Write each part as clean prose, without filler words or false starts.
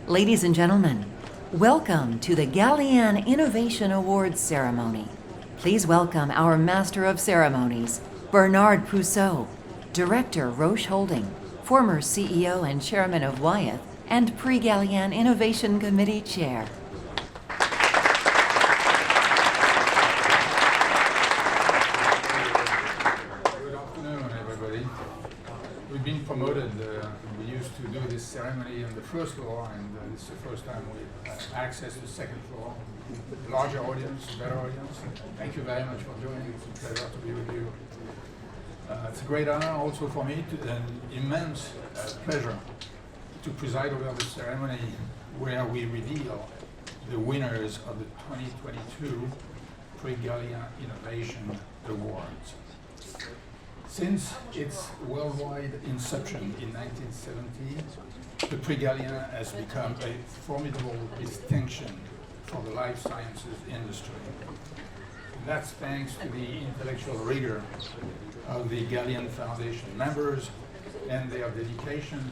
Ladies and gentlemen, welcome to the Galien Innovation Awards ceremony. Please welcome our Master of Ceremonies, Bernard Pousseau, Director, Roche Holding, former CEO and Chairman of Wyeth, and Prix Galien Innovation Committee Chair. Good afternoon, everybody. We've been promoted. We used to do this ceremony on the first floor, and this is the first time we have access to the second floor. Larger audience, better audience. Thank you very much for joining. It's a pleasure to be with you. It's a great honor also for me, an immense pleasure to preside over the ceremony where we reveal the winners of the 2022 Prix Galien Innovation Awards. Since its worldwide inception in 1970, the Prix Galien has become a formidable distinction for the life sciences industry. That's thanks to the intellectual rigor of the Galien Foundation members and their dedication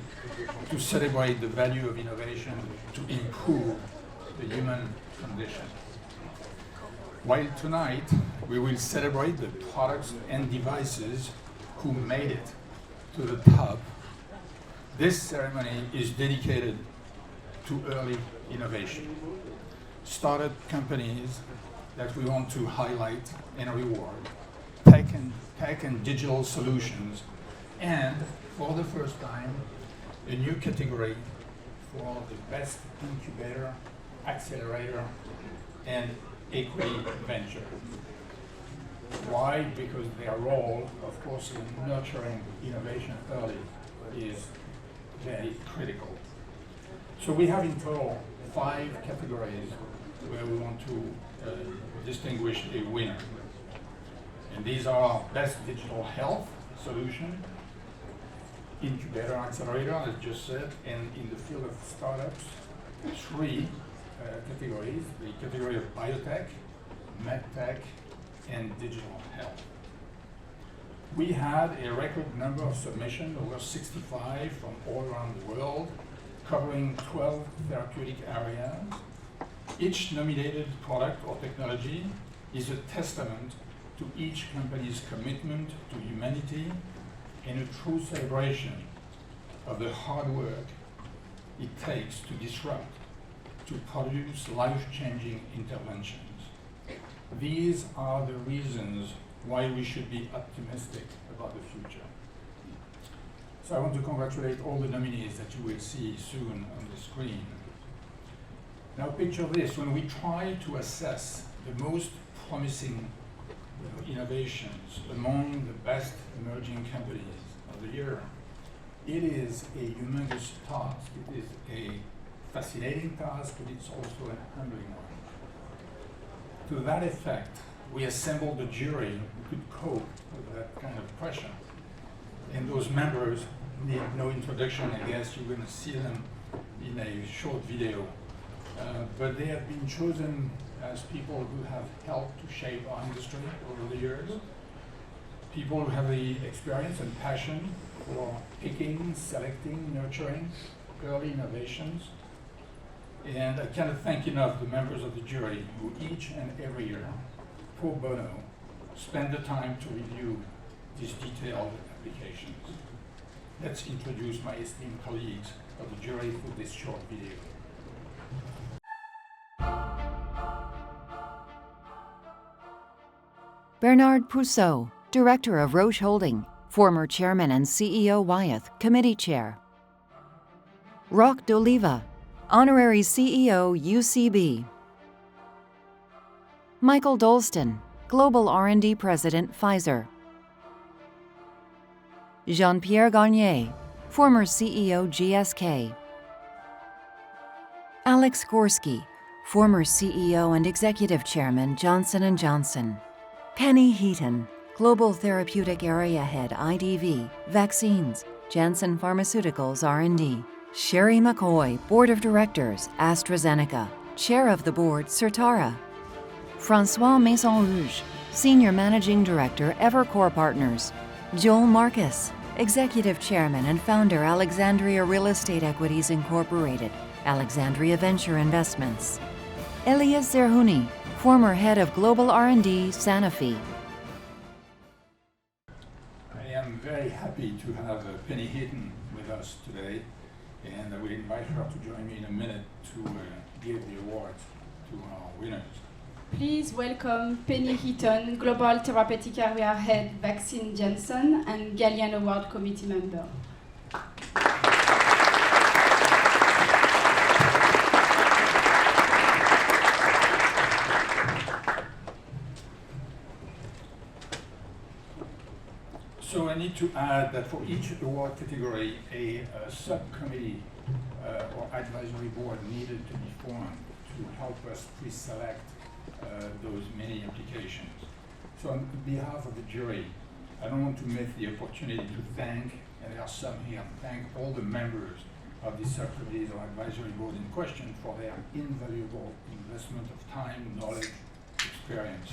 to celebrate the value of innovation to improve the human condition. While tonight we will celebrate the products and devices who made it to the top, this ceremony is dedicated to early innovation. Startup companies that we want to highlight and reward, tech and digital solutions, and for the first time, a new category for the best incubator, accelerator, and equity venture. Why? Because their role, of course, in nurturing innovation early is very critical. So we have in total 5 categories where we want to distinguish a winner. And these are best digital health solution, incubator, accelerator, as just said, and in the field of startups, 3 categories, the category of biotech, MedTech, and digital health. We had a record number of submissions, over 65 from all around the world, covering 12 therapeutic areas. Each nominated product or technology is a testament to each company's commitment to humanity and a true celebration of the hard work it takes to disrupt, to produce life-changing interventions. These are the reasons why we should be optimistic about the future. So I want to congratulate all the nominees that you will see soon on the screen. Now picture this: when we try to assess the most promising innovations among the best emerging companies of the year, it is a humongous task. It is a fascinating task, but it's also a humbling one. To that effect, we assembled a jury who could cope with that kind of pressure. And those members need no introduction. I guess you're going to see them in a short video. But they have been chosen as people who have helped to shape our industry over the years, people who have the experience and passion for picking, selecting, nurturing early innovations. And I cannot thank enough the members of the jury who each and every year, pro bono, spend the time to review these detailed applications. Let's introduce my esteemed colleagues of the jury for this short video. Bernard Pousseau, Director of Roche Holding, former Chairman and CEO Wyeth, Committee Chair. Roch d'Oliva, Honorary CEO UCB. Michael Dolston, Global R&D President Pfizer. Jean-Pierre Garnier, former CEO GSK. Alex Gorski, former CEO and Executive Chairman Johnson & Johnson. Penny Heaton, Global Therapeutic Area Head IDV, Vaccines, Janssen Pharmaceuticals R&D. Sherry McCoy, Board of Directors, AstraZeneca, Chair of the Board, Certara. François Maison-Rouge, Senior Managing Director, Evercore Partners. Joel Marcus, Executive Chairman and Founder, Alexandria Real Estate Equities Incorporated, Alexandria Venture Investments. Elias Zerhouni, former head of Global R&D, Sanofi. I am very happy to have Penny Heaton with us today, and I will invite her to join me in a minute to give the award to our winners. Please welcome Penny Heaton, Global Therapeutic Area Head, Vaccine Janssen, and Galien Award Committee member. So I need to add that for each award category, a subcommittee or advisory board needed to be formed to help us pre-select those many applications. So on behalf of the jury, I don't want to miss the opportunity to thank, and there are some here, thank all the members of the subcommittees or advisory board in question for their invaluable investment of time, knowledge, experience.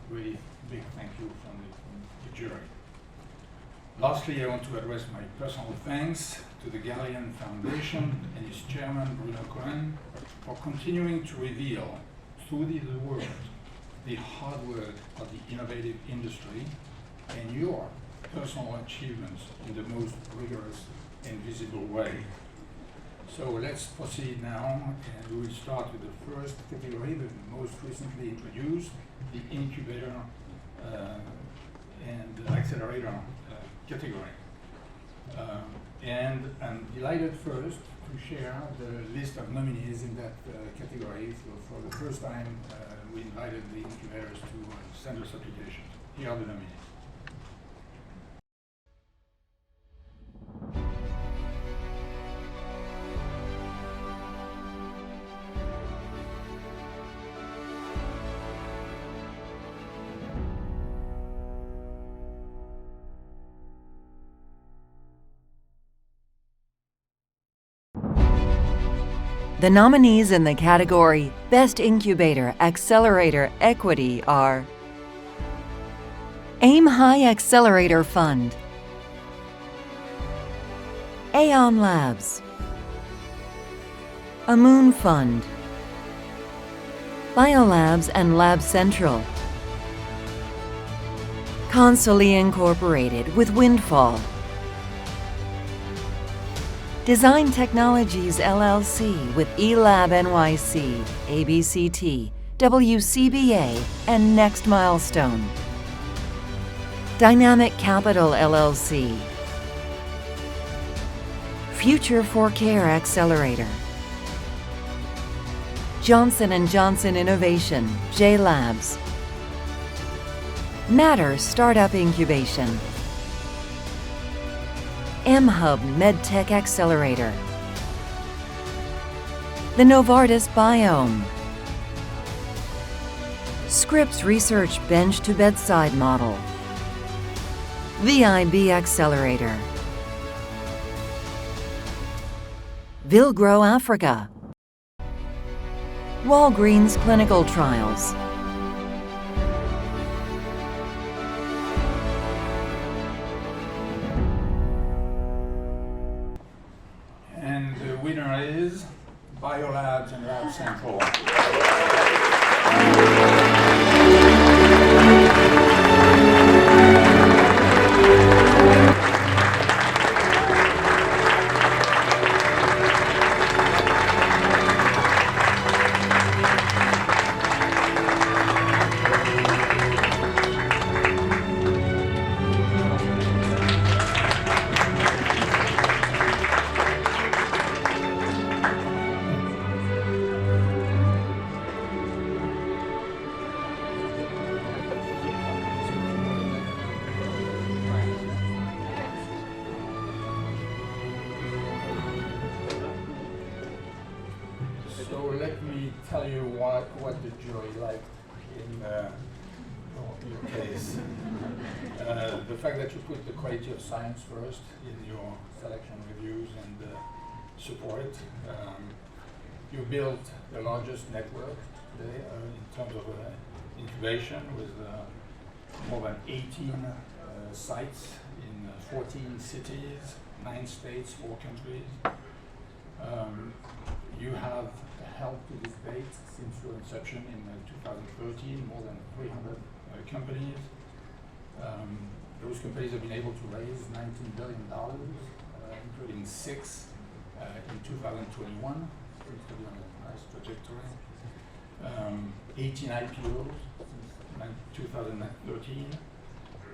Really big thank you from the jury. Lastly, I want to address my personal thanks to the Galien Foundation and its chairman, Bruno Cohen, for continuing to reveal through the world the hard work of the innovative industry and your personal achievements in the most rigorous and visible way. So let's proceed now, and we will start with the first category, the most recently introduced, the incubator and accelerator category. And I'm delighted first to share the list of nominees in that category. So for the first time, we invited the incubators to send us applications. Here are the nominees. The nominees in the category Best Incubator Accelerator Equity are Aim High Accelerator Fund, Aeon Labs, Amoon Fund, Biolabs and Lab Central, Consoli Incorporated with Windfall, Design Technologies LLC with eLab NYC, ABCT, WCBA, and Next Milestone. Dynamic Capital LLC. Future for Care Accelerator. Johnson & Johnson Innovation, J Labs. Matter Startup Incubation. mHUB MedTech Accelerator. The Novartis Biome. Scripps Research Bench to Bedside Model. VIB Accelerator. Vilgrow Africa. Walgreens Clinical Trials. And the winner is Biolabs and Lab Central. So let me tell you what the jury liked in your case. The fact that you put the quality of science first in your selection reviews and support. You built the largest network today in terms of incubation with more than 18 sites in 14 cities, 9 states, 4 countries. after inception in 2013, more than 300 companies. Those companies have been able to raise $19 billion, including 6 in 2021. Seems to be on a nice trajectory. 18 IPOs since 2013,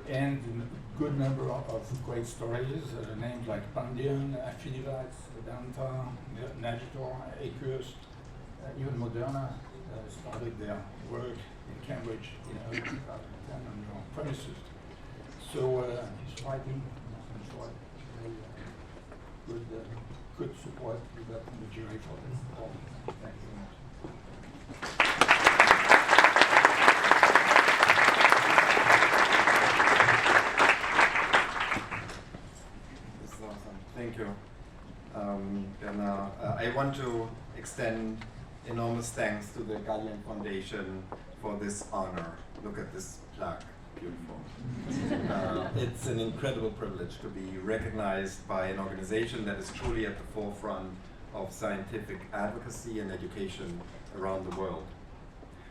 and a good number of great stories, names like Pandion, Affinivax, Vedanta, Nagitor, Acurst, even Moderna started their work in Cambridge in early 2010 on your premises. So he's fighting, in short, good support we got from the jury for this call. Thank you very much. This is awesome. Thank you. And I want to extend enormous thanks to the Galien Foundation for this honor. Look at this plaque. Beautiful. It's an incredible privilege to be recognized by an organization that is truly at the forefront of scientific advocacy and education around the world.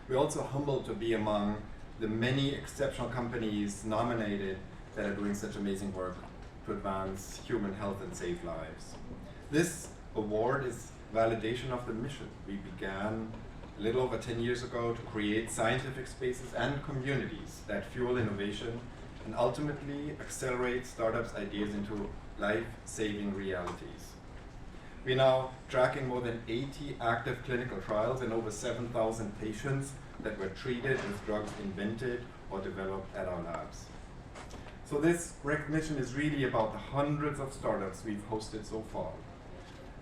We're also humbled to be among the many exceptional companies nominated that are doing such amazing work to advance human health and save lives. This award is validation of the mission we began a little over 10 years ago to create scientific spaces and communities that fuel innovation and ultimately accelerate startups' ideas into life-saving realities. We're now tracking more than 80 active clinical trials and over 7,000 patients that were treated with drugs invented or developed at our labs. So this recognition is really about the hundreds of startups we've hosted so far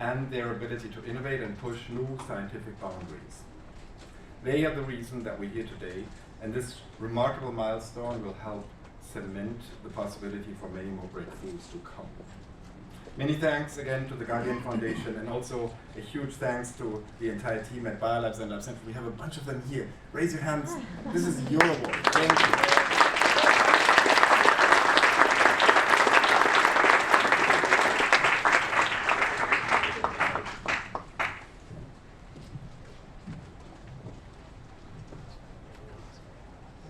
and their ability to innovate and push new scientific boundaries. They are the reason that we're here today, and this remarkable milestone will help cement the possibility for many more breakthroughs to come. Many thanks again to the Galien Foundation, and also a huge thanks to the entire team at BioLabs and Lab Center. We have a bunch of them here. Raise your hands. This is your award. Thank you.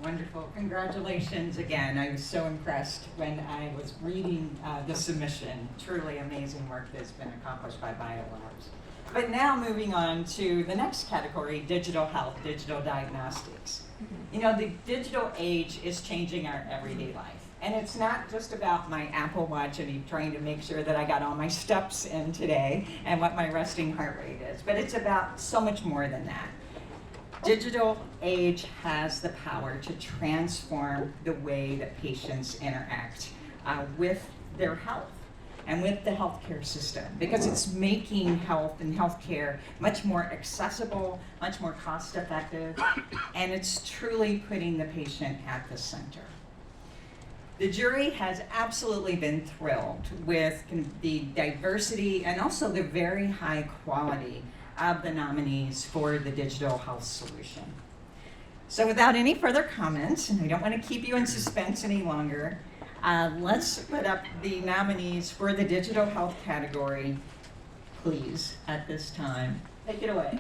Wonderful. Congratulations again. I was so impressed when I was reading the submission. Truly amazing work that's been accomplished by BioLabs. But now moving on to the next category, digital health, digital diagnostics. You know, the digital age is changing our everyday life. And it's not just about my Apple Watch and trying to make sure that I got all my steps in today and what my resting heart rate is, but it's about so much more than that. Digital age has the power to transform the way that patients interact with their health and with the healthcare system, because it's making health and healthcare much more accessible, much more cost-effective, and it's truly putting the patient at the center. The jury has absolutely been thrilled with the diversity and also the very high quality of the nominees for the digital health solution. So without any further comments, and I don't want to keep you in suspense any longer, let's put up the nominees for the digital health category, please, at this time. Take it away.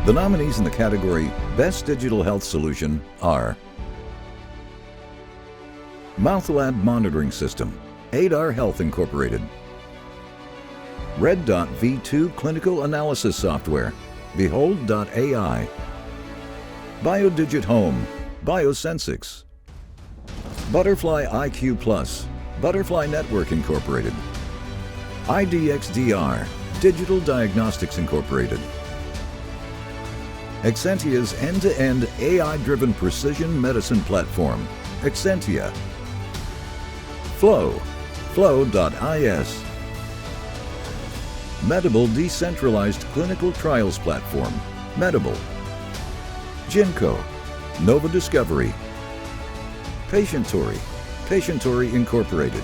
The nominees in the category Best Digital Health Solution are MouthLab Monitoring System, ADAR Health Incorporated, Red Dot V2 Clinical Analysis Software, Behold.ai, BioDigit Home, BioSensics, Butterfly IQ Plus, Butterfly Network Incorporated, IDXDR, Digital Diagnostics Incorporated, Exscientia's end-to-end AI-driven precision medicine platform, Exscientia, Flow.is, Medable Decentralized Clinical Trials Platform, Medable, Ginko, Nova Discovery, Patientory Incorporated,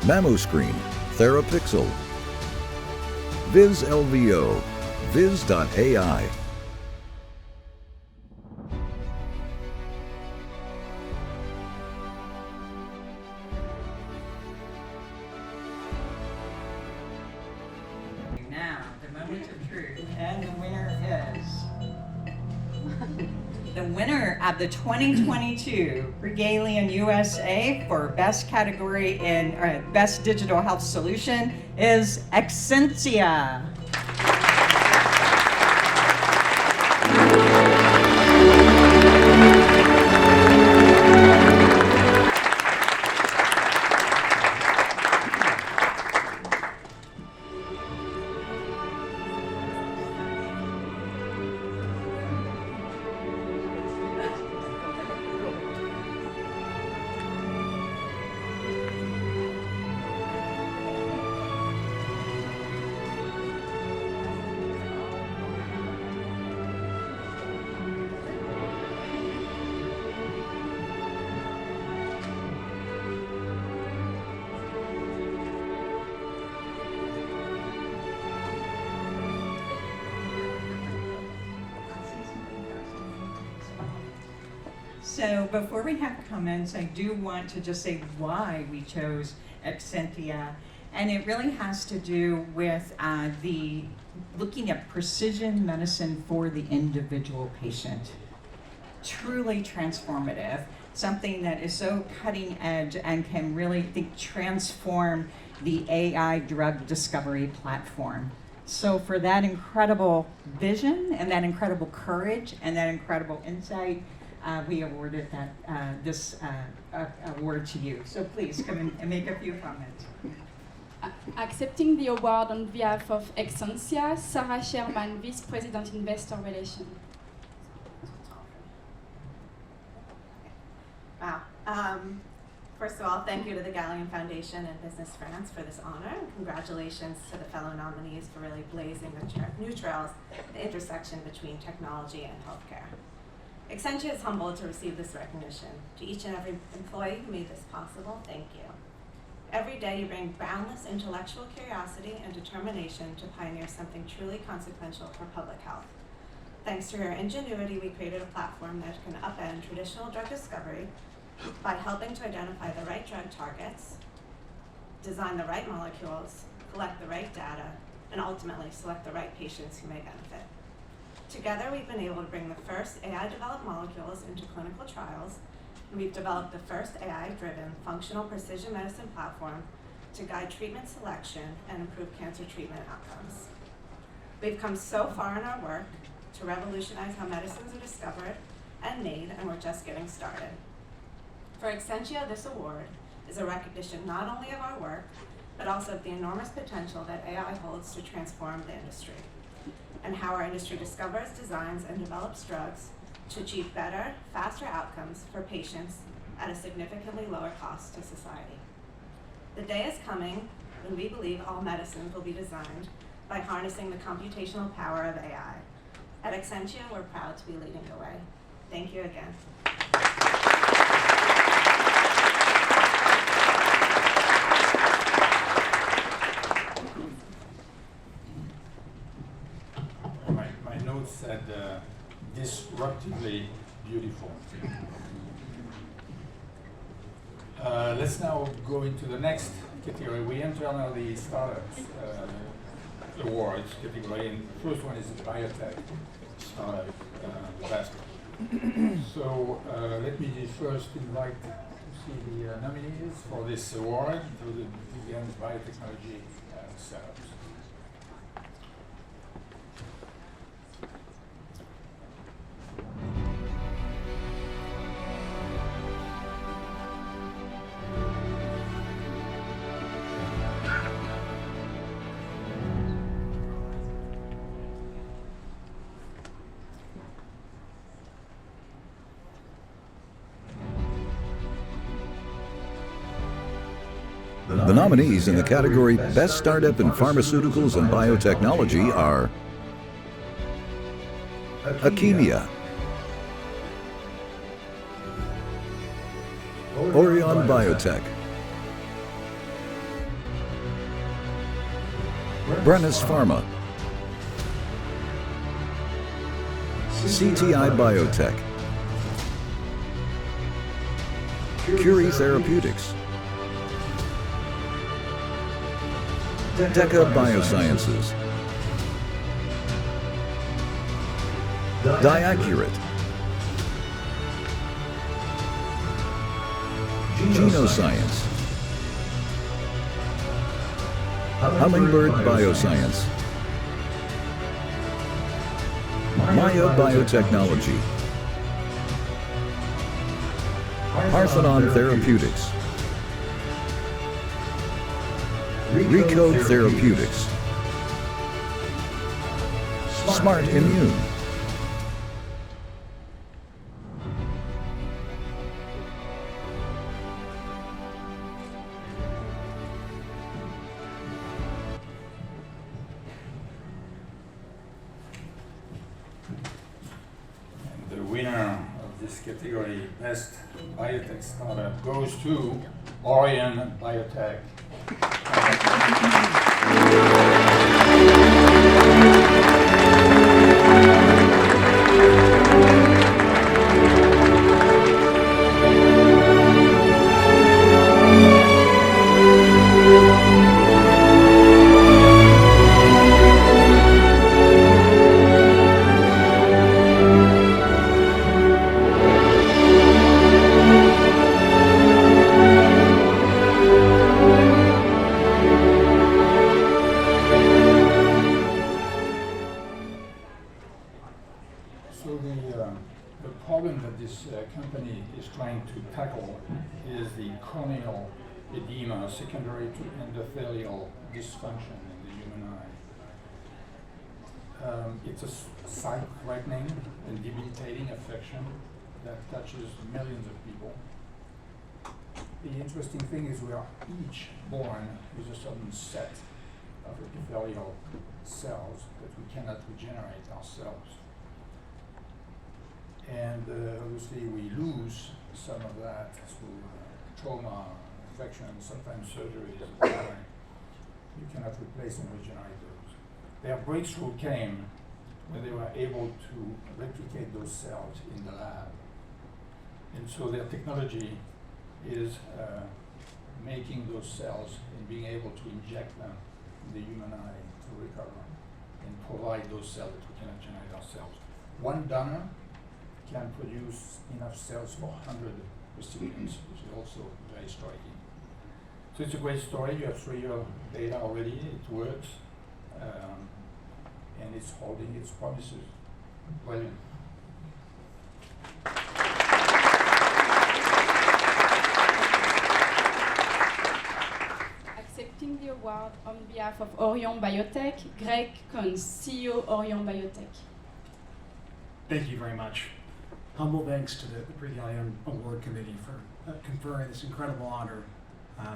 MammoScreen, THERAPEUTICS, Viz LVO, Viz.ai. Now, the moment of truth, and the winner is the winner of the 2022 Galien USA for Best Category in Best Digital Health Solution is Exscientia. So before we have comments, I do want to just say why we chose Exscientia, and it really has to do with the looking at precision medicine for the individual patient. Truly transformative, something that is so cutting edge and can really, I think, transform the AI drug discovery platform. So for that incredible vision and that incredible courage and that incredible insight, we awarded this award to you. So please come in and make a few comments. Accepting the award on behalf of Exscientia, Sarah Sherman, Vice President Investor Relations. Wow. First of all, thank you to the Galien Foundation and Business France for this honor, and congratulations to the fellow nominees for really blazing the new trails at the intersection between technology and healthcare. Exscientia is humbled to receive this recognition. To each and every employee who made this possible, thank you. Every day you bring boundless intellectual curiosity and determination to pioneer something truly consequential for public health. Thanks to your ingenuity, we created a platform that can upend traditional drug discovery by helping to identify the right drug targets, design the right molecules, collect the right data, and ultimately select the right patients who may benefit. Together, we've been able to bring the first AI-developed molecules into clinical trials, and we've developed the first AI-driven functional precision medicine platform to guide treatment selection and improve cancer treatment outcomes. We've come so far in our work to revolutionize how medicines are discovered and made, and we're just getting started. For Exscientia, this award is a recognition not only of our work, but also of the enormous potential that AI holds to transform the industry, and how our industry discovers, designs, and develops drugs to achieve better, faster outcomes for patients at a significantly lower cost to society. The day is coming when we believe all medicines will be designed by harnessing the computational power of AI. At Exscientia, we're proud to be leading the way. Thank you again. My notes said disruptively beautiful. Let's now go into the next category. We enter now the startups awards category, and the first one is the biotech startup basket. So let me first invite to see the nominees for this award to the biotechnology startups. The nominees in the category Best Startup in Pharmaceuticals and Biotechnology are Akemia, Orion Biotech, Brennis Pharma, CTI Biotech, Curie Therapeutics, Deca Biosciences, Diaccurate, Genoscience, Hummingbird Bioscience, mHUB Biotechnology, Parthenon Therapeutics, Recode Therapeutics, Smart Immune, The winner of this category, Best Biotech Startup, goes to Orion Biotech. So the problem that this company is trying to tackle is the corneal edema secondary to endothelial dysfunction in the human eye. It's a sight-threatening and debilitating affection that touches millions of people. The interesting thing is we are each born with a certain set of epithelial cells that we cannot regenerate ourselves. And obviously we lose some of that through trauma, infection, sometimes surgeries. You cannot replace and regenerate those. Their breakthrough came when they were able to replicate those cells in the lab. And so their technology is making those cells and being able to inject them in the human eye to recover and provide those cells that we cannot generate ourselves. One donor can produce enough cells for 100 recipients, which is also very striking. So it's a great story. You have 3-year data already. It works, and it's holding its promises. Brilliant. Accepting the award on behalf of Orion Biotech, Greg Kunz, CEO Orion Biotech. Thank you very much. Humble thanks to the Prix Galien Award Committee for conferring this incredible honor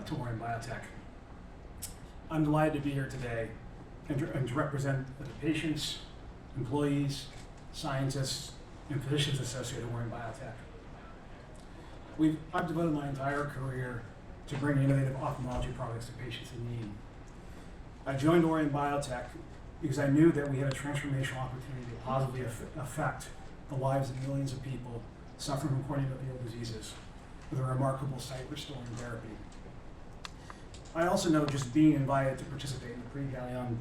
to Orion Biotech. I'm delighted to be here today and to represent the patients, employees, scientists, and physicians associated with Orion Biotech. I've devoted my entire career to bringing innovative ophthalmology products to patients in need. I joined Orion Biotech because I knew that we had a transformational opportunity to positively affect the lives of millions of people suffering from corneal endothelial diseases with a remarkable sight-restoring therapy. I also know just being invited to participate in the Prix Galien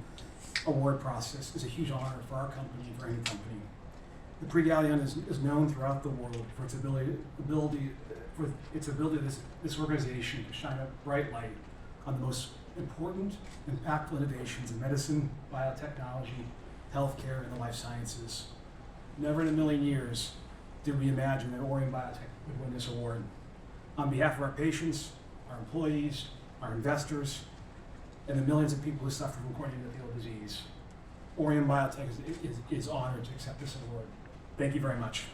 award process is a huge honor for our company and for any company. The Prix Galien is known throughout the world for its ability this organization to shine a bright light on the most important, impactful innovations in medicine, biotechnology, healthcare, and the life sciences. Never in a million years did we imagine that Orion Biotech would win this award. On behalf of our patients, our employees, our investors, and the millions of people who suffer from corneal endothelial disease, Orion Biotech is honored to accept this award. Thank you very much.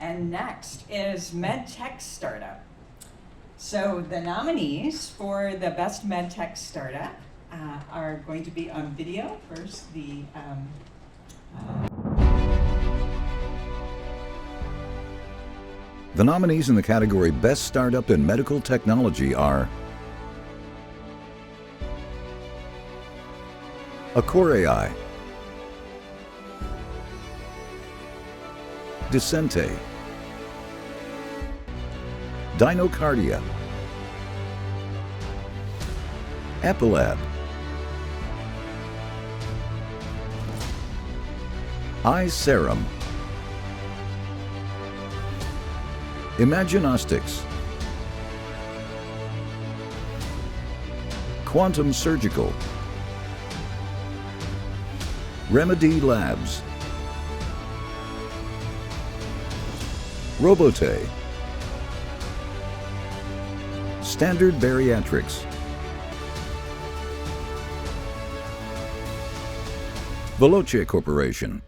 And next is MedTech Startup. So the nominees for the Best MedTech Startup are going to be on video. First, the The nominees in the category Best Startup in Medical Technology are Accore, Decente, Dinocardia, Epilab, iSerum, Imaginostics, Quantum Surgical, Remedy Labs, Robote, Standard Bariatrics, Veloce Corporation,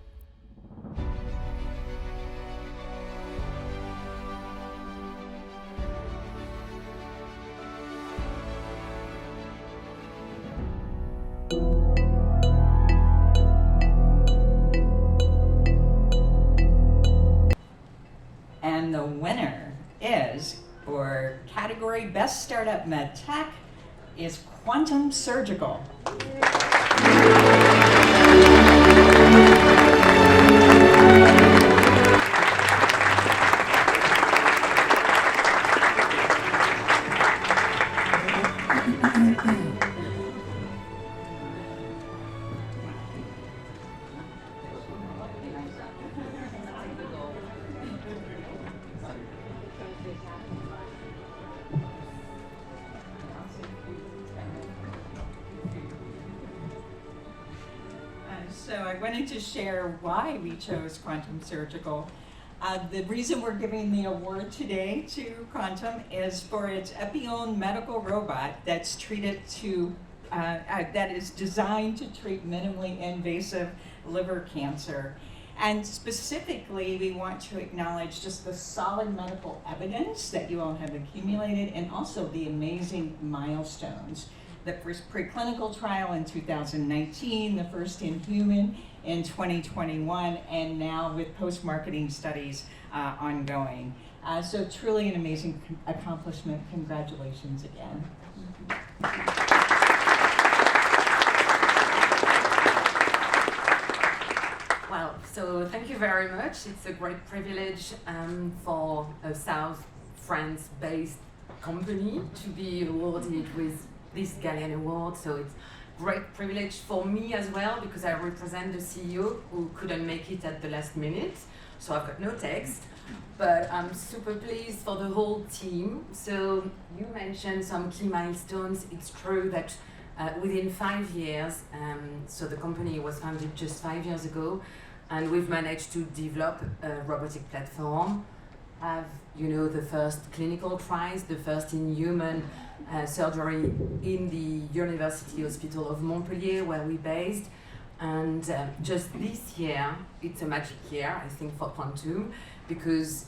and the winner is, for category Best Startup MedTech, is Quantum Surgical. So I wanted to share why we chose Quantum Surgical. The reason we're giving the award today to Quantum is for its Epione medical robot that's that is designed to treat minimally invasive liver cancer. And specifically, we want to acknowledge just the solid medical evidence that you all have accumulated, and also the amazing milestones. The first preclinical trial in 2019, the first in human in 2021, and now with post-marketing studies ongoing. So truly an amazing accomplishment. Congratulations again. Well, so thank you very much. It's a great privilege for a South France-based company to be awarded with this Galien Award. So it's great privilege for me as well, because I represent the CEO who couldn't make it at the last minute. So I've got no text, but I'm super pleased for the whole team. So you mentioned some key milestones. It's true that within 5 years, so the company was founded just 5 years ago, and we've managed to develop a robotic platform, have, you know, the first clinical trials, the first in human surgery in the University Hospital of Montpellier, where we're based. And just this year, it's a magic year, I think, for Quantum, because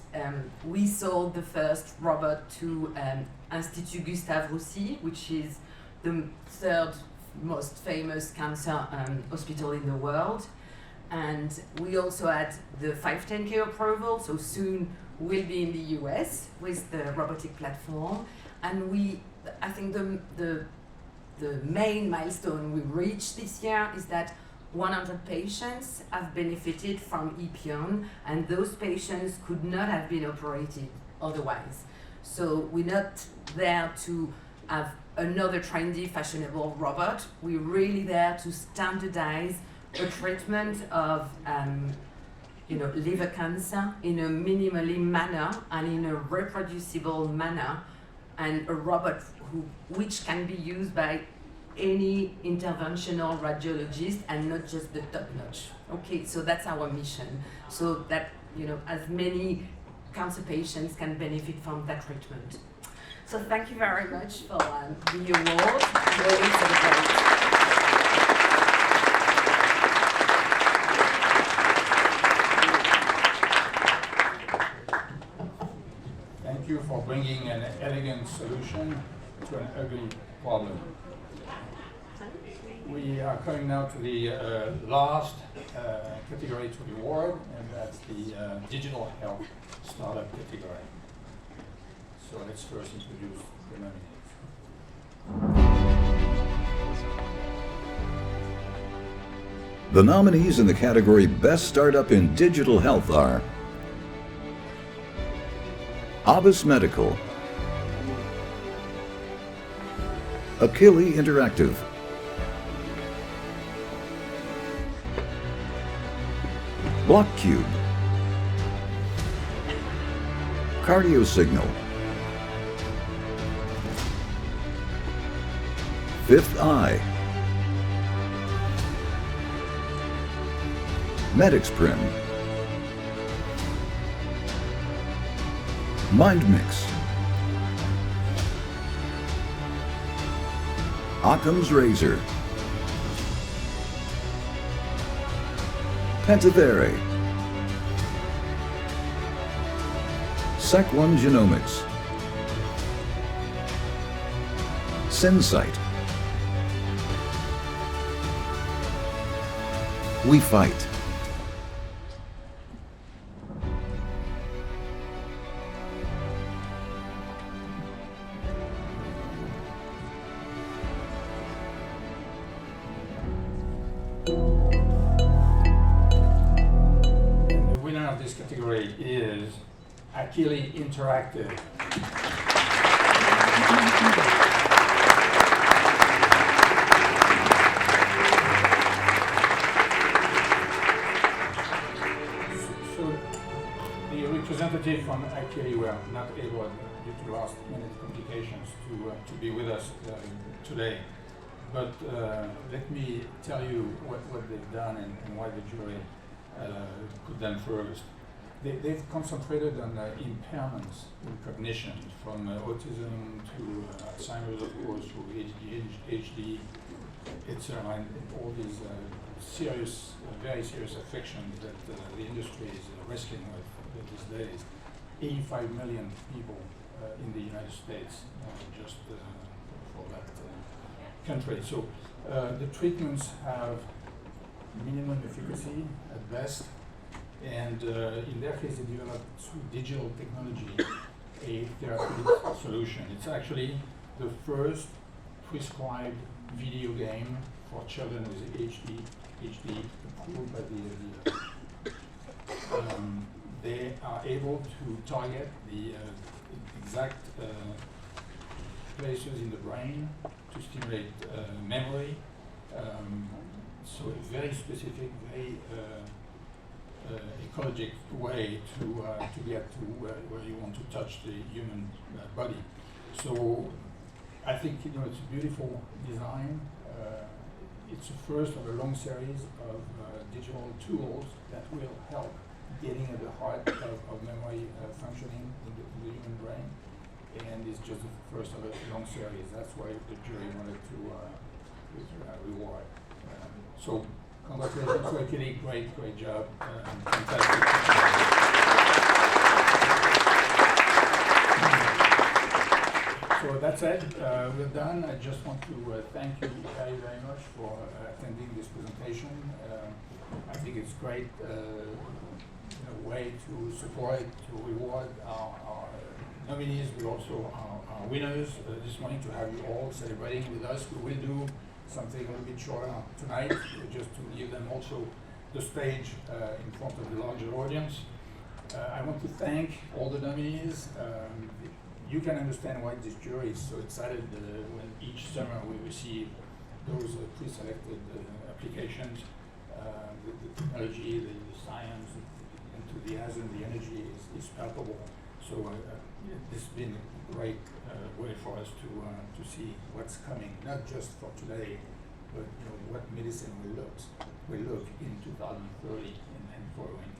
we sold the first robot to Institut Gustave Roussy, which is the third most famous cancer hospital in the world. And we also had the 510K approval, so soon we'll be in the US with the robotic platform. And I think the main milestone we reached this year is that 100 patients have benefited from Epione, and those patients could not have been operated otherwise. So we're not there to have another trendy, fashionable robot. We're really there to standardize a treatment of liver cancer in a minimally manner and in a reproducible manner, and a robot which can be used by any interventional radiologist and not just the top notch. Okay, so that's our mission, so that as many cancer patients can benefit from that treatment. So thank you very much for the award. Really celebrate. Thank you for bringing an elegant solution to an ugly problem. We are coming now to the last category to the award, and that's the digital health startup category. So let's first introduce the nominees. The nominees in the category Best Startup in Digital Health are ABYS Medical, Achille Interactive, BlockCube, CardioSignal, Fifth Eye, MedXprim, MindMix, Occam's Razor, Pentavere, Sec1 Genomics, Synsight, We Fight, This category is Achille Interactive. So the representative from Achille were not able, due to last minute complications, to be with us today. But let me tell you what they've done and why the jury put them first. They've concentrated on impairments in cognition, from autism to Alzheimer's, of course, to ADHD, etc., and all these serious, very serious affections that the industry is wrestling with these days. 85 million people in the United States, just for that country. So the treatments have minimum efficacy at best, and in their case they developed through digital technology a therapeutic solution. It's actually the first prescribed video game for children with ADHD approved by the they are able to target the exact places in the brain to stimulate memory. So a very specific, very ecologic way to get to where you want to touch the human body. So I think it's a beautiful design. It's the first of a long series of digital tools that will help getting at the heart of memory functioning in the human brain, and it's just the first of a long series. That's why the jury wanted to reward. So congratulations to Achille, great job, fantastic. So that's it, we're done. I just want to thank you very much for attending this presentation. I think it's great way to support, to reward our nominees, but also our winners this morning, to have you all celebrating with us. We will do something a little bit shorter tonight, just to give them also the stage in front of the larger audience. I want to thank all the nominees. You can understand why this jury is so excited when each summer we receive those pre-selected applications. The technology, the science, the enthusiasm, the energy is palpable. So this has been a great way for us to see what's coming, not just for today, but what medicine will look in 2030 and following.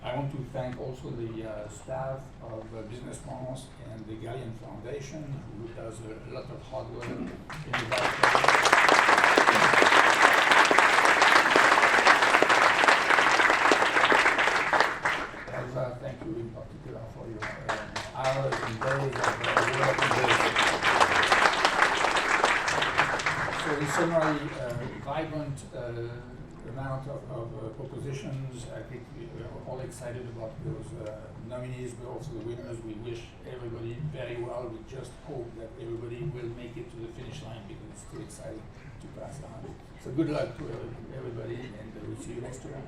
I want to thank also the staff of Business France and the Galien Foundation, who does a lot of hard work in the thank you in particular for your hours and days of work in this. in summary, vibrant amount of propositions. I think we are all excited about those nominees, but also the winners. We wish everybody very well. We just hope that everybody will make it to the finish line because it's too exciting to pass on. So good luck to everybody, and we'll see you next year.